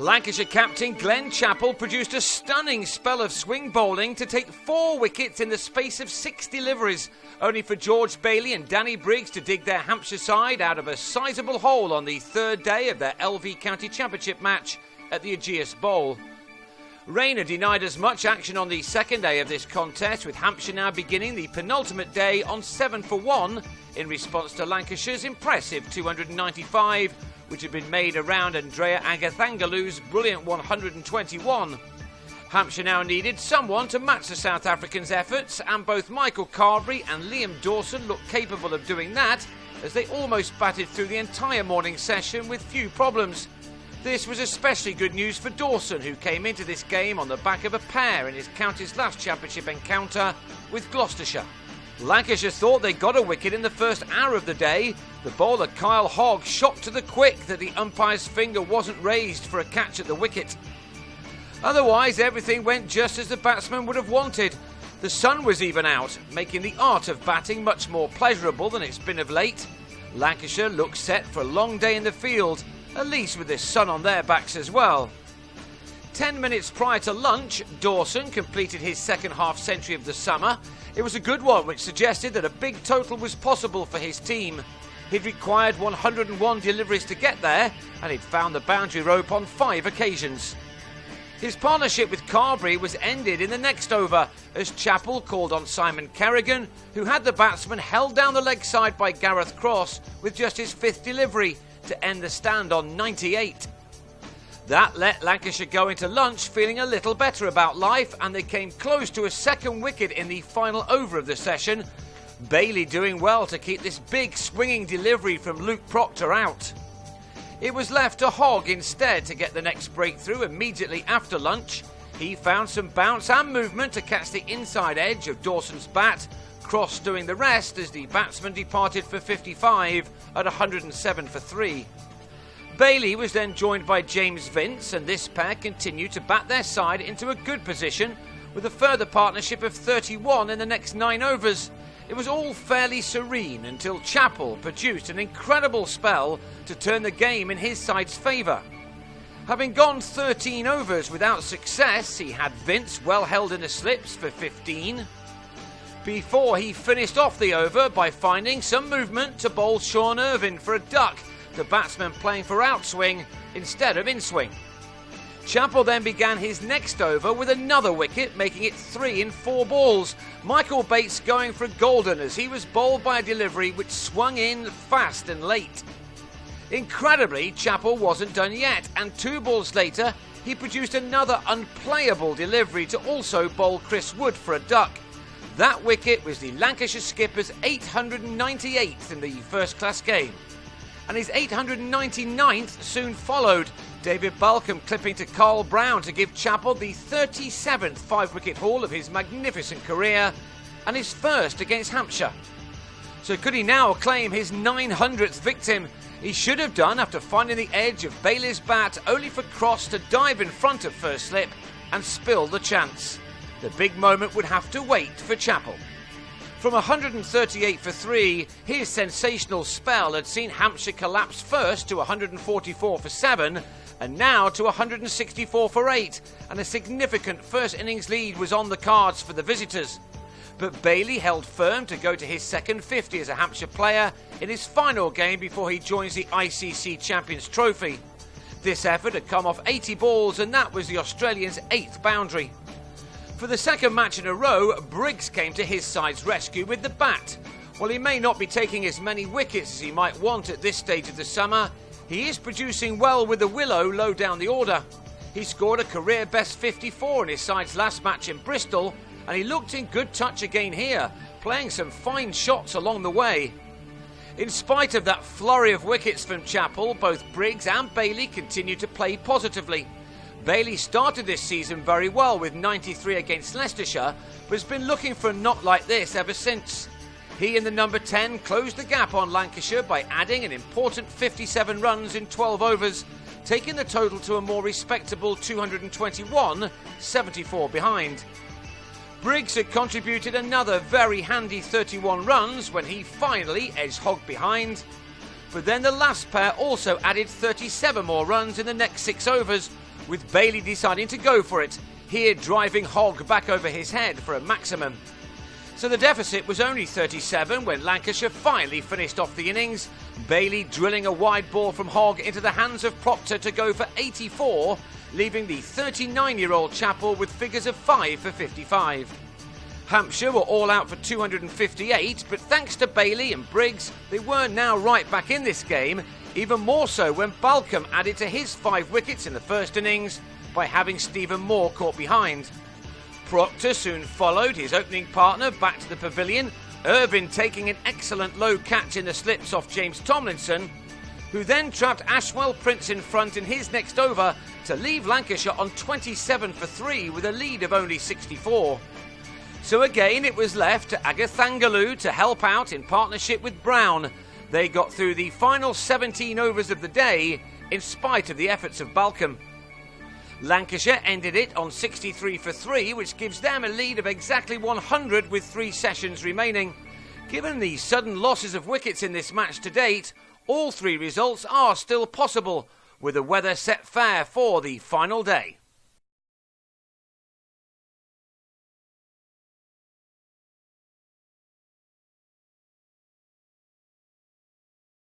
Lancashire captain Glenn Chappell produced a stunning spell of swing bowling to take 4 wickets in the space of 6 deliveries, only for George Bailey and Danny Briggs to dig their Hampshire side out of a sizable hole on the 3rd day of their LV County Championship match at the Ageas Bowl. Rain had denied as much action on the 2nd day of this contest, with Hampshire now beginning the penultimate day on 7 for 1 in response to Lancashire's impressive 295, which had been made around Andrea Agathangalu's brilliant 121. Hampshire now needed someone to match the South Africans' efforts, and both Michael Carberry and Liam Dawson looked capable of doing that, as they almost batted through the entire morning session with few problems. This was especially good news for Dawson, who came into this game on the back of a pair in his county's last championship encounter with Gloucestershire. Lancashire thought they got a wicket in the first hour of the day. The bowler Kyle Hogg shocked to the quick that the umpire's finger wasn't raised for a catch at the wicket. Otherwise, everything went just as the batsman would have wanted. The sun was even out, making the art of batting much more pleasurable than it's been of late. Lancashire looked set for a long day in the field, at least with the sun on their backs as well. 10 minutes prior to lunch, Dawson completed his second half century of the summer. It was a good one, which suggested that a big total was possible for his team. He'd required 101 deliveries to get there, and he'd found the boundary rope on 5 occasions. His partnership with Carberry was ended in the next over, as Chappell called on Simon Kerrigan, who had the batsman held down the leg side by Gareth Cross with just his 5th delivery to end the stand on 98. That let Lancashire go into lunch feeling a little better about life, and they came close to a second wicket in the final over of the session. Bailey doing well to keep this big swinging delivery from Luke Proctor out. It was left to Hogg instead to get the next breakthrough immediately after lunch. He found some bounce and movement to catch the inside edge of Dawson's bat, Cross doing the rest as the batsman departed for 55 at 107 for 3. Bailey was then joined by James Vince, and this pair continued to bat their side into a good position with a further partnership of 31 in the next 9 overs. It was all fairly serene until Chappell produced an incredible spell to turn the game in his side's favour. Having gone 13 overs without success, he had Vince well held in the slips for 15. Before he finished off the over by finding some movement to bowl Sean Irvine for a duck, the batsman playing for outswing instead of inswing. Chappell then began his next over with another wicket, making it 3 in 4 balls. Michael Bates going for a golden as he was bowled by a delivery which swung in fast and late. Incredibly, Chappell wasn't done yet, and 2 balls later he produced another unplayable delivery to also bowl Chris Wood for a duck. That wicket was the Lancashire skipper's 898th in the first-class game, and his 899th soon followed, David Balcombe clipping to Carl Brown to give Chappell the 37th 5-wicket haul of his magnificent career and his first against Hampshire. So could he now claim his 900th victim? He should have done after finding the edge of Bailey's bat, only for Cross to dive in front of first slip and spill the chance. The big moment would have to wait for Chappell. From 138 for 3, his sensational spell had seen Hampshire collapse first to 144 for 7, and now to 164 for 8, and a significant first innings lead was on the cards for the visitors. But Bailey held firm to go to his second 50 as a Hampshire player in his final game before he joins the ICC Champions Trophy. This effort had come off 80 balls, and that was the Australians' 8th boundary. For the second match in a row, Briggs came to his side's rescue with the bat. While he may not be taking as many wickets as he might want at this stage of the summer, he is producing well with the Willow low down the order. He scored a career best 54 in his side's last match in Bristol, and he looked in good touch again here, playing some fine shots along the way. In spite of that flurry of wickets from Chappell, both Briggs and Bailey continued to play positively. Bailey started this season very well with 93 against Leicestershire, but has been looking for a knock like this ever since. He and the number 10 closed the gap on Lancashire by adding an important 57 runs in 12 overs, taking the total to a more respectable 221, 74 behind. Briggs had contributed another very handy 31 runs when he finally edged Hogg behind. But then the last pair also added 37 more runs in the next 6 overs, with Bailey deciding to go for it, here driving Hogg back over his head for a maximum. So the deficit was only 37 when Lancashire finally finished off the innings, Bailey drilling a wide ball from Hogg into the hands of Proctor to go for 84, leaving the 39-year-old Chappell with figures of 5 for 55. Hampshire were all out for 258, but thanks to Bailey and Briggs, they were now right back in this game, even more so when Balcombe added to his 5 wickets in the first innings by having Stephen Moore caught behind. Proctor soon followed his opening partner back to the pavilion, Irvine taking an excellent low catch in the slips off James Tomlinson, who then trapped Ashwell Prince in front in his next over to leave Lancashire on 27 for 3 with a lead of only 64. So again it was left to Agathangaloo to help out in partnership with Brown. They got through the final 17 overs of the day in spite of the efforts of Balcombe. Lancashire ended it on 63 for 3, which gives them a lead of exactly 100 with 3 sessions remaining. Given the sudden losses of wickets in this match to date, all 3 results are still possible, with the weather set fair for the final day.